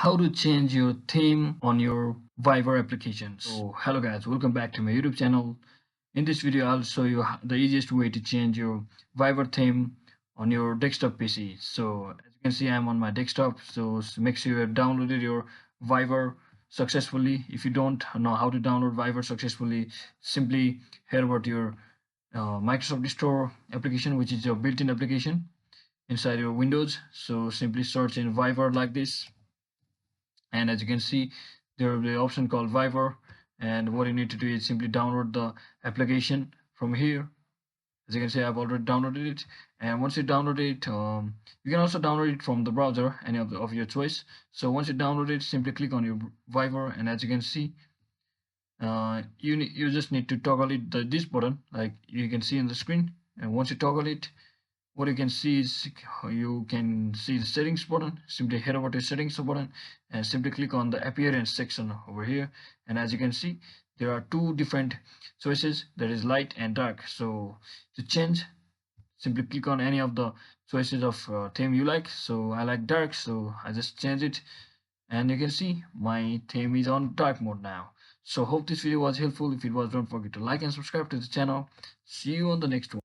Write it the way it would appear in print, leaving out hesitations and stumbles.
how to change your theme on your Viber application. So hello guys, welcome back to my YouTube channel. In this video I'll show you the easiest way to change your Viber theme on your desktop PC. So as you can see, I'm on my desktop, so make sure you have downloaded your Viber successfully. If you don't know how to download Viber successfully, simply head over to your Microsoft Store application, which is your built-in application inside your Windows. So simply search in Viber like this, and as you can see, there will be an option called Viber, and what you need to do is simply download the application from here. As you can see, I've already downloaded it, and once you download it, you can also download it from the browser, any of your choice. So once you download it, simply click on your Viber, and as you can see, you just need to toggle it this button like you can see in the screen. And once you toggle it, what you can see is you can see the settings button. Simply head over to settings button and simply click on the appearance section over here. And as you can see, there are two different choices, that is light and dark. So to change, simply click on any of the choices of theme you like. So I like dark, so I just change it, and you can see my theme is on dark mode now. So hope this video was helpful. If it was, don't forget to like and subscribe to the channel. See you on the next one.